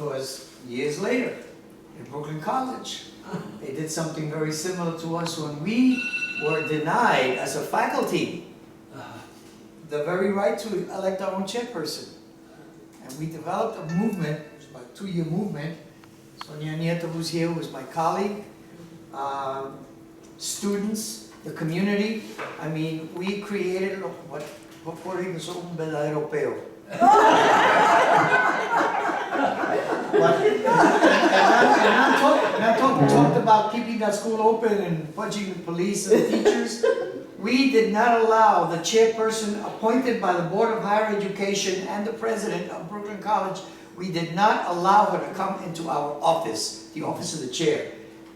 because years later, in Brooklyn College, they did something very similar to us when we were denied as a faculty the very right to elect our own chairperson. And we developed a movement, it was about a 2-year movement. Sonia Nieto, who's here, was my colleague. Students, the community. I mean, we created what Puerto Rico es un verdadero peo. And I talked about keeping that school open and punching the police and the teachers. We did not allow the chairperson appointed by the Board of Higher Education and the president of Brooklyn College, we did not allow her to come into our office, the office of the chair.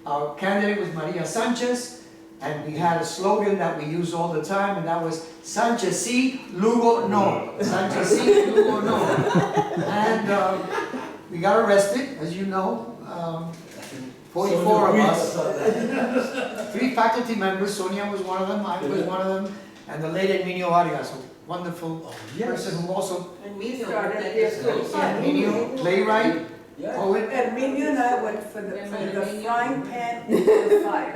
Our candidate was Maria Sanchez, and we had a slogan that we use all the time, and that was Sanchez sí, Lugo no. Sanchez sí, Lugo no. And we got arrested, as you know. 44 of us. 3 faculty members, Sonia was one of them, I was one of them, and the late Emilio Arias, a wonderful person who also started here too. Emilio, playwright, poet. Emilio and I went from the frying pan into the fire.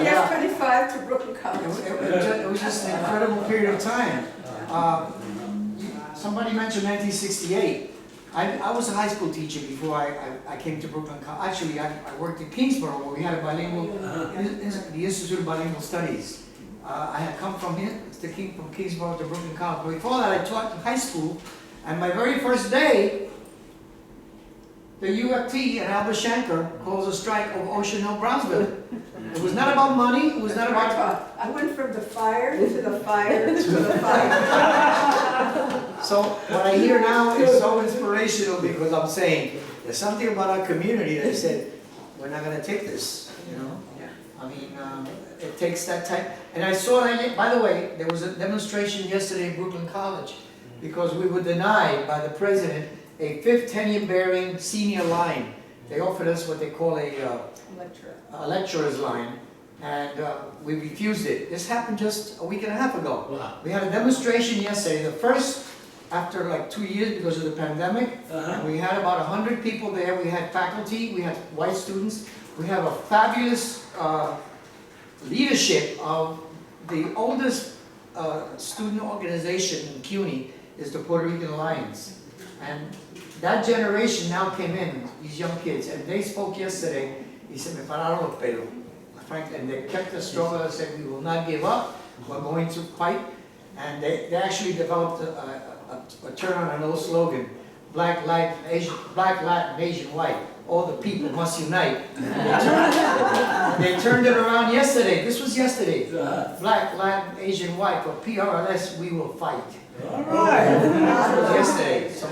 Yes, 25 to Brooklyn College. It was just an incredible period of time. Somebody mentioned 1968. I was a high school teacher before I came to Brooklyn College. Actually, I worked in Kingsborough where we had a bilingual, the Institute of Bilingual Studies. I had come from Kingsborough to Brooklyn College. But before that, I taught high school, and my very first day, the UFT and Albert Shanker calls a strike over Ocean Hill, Brownsville. It was not about money, it was not about... I went from the fire to the fire to the fire. So what I hear now is so inspirational because I'm saying, there's something about our community that said, we're not going to take this, you know? I mean, it takes that type. And I saw that, by the way, there was a demonstration yesterday at Brooklyn College because we were denied by the president a 5th tenure-bearing senior line. They offered us what they call a lecturer's line, and we refused it. This happened just a week and a half ago. Wow. We had a demonstration yesterday, the first after like 2 years because of the pandemic. And we had about 100 people there. We had faculty, we had white students. We have a fabulous leadership of the oldest student organization in CUNY is the Puerto Rican Alliance. And that generation now came in, these young kids, and they spoke yesterday. He said, me pararon los pelos. Frank, and they kept the struggle and said, we will not give up, we're going to fight. And they actually developed a turn on an old slogan, Black, Latin, Asian, white, all the people must unite. And they turned it around yesterday, this was yesterday. Black, Latin, Asian, white, for PRLS, we will fight. All right. That was yesterday. So,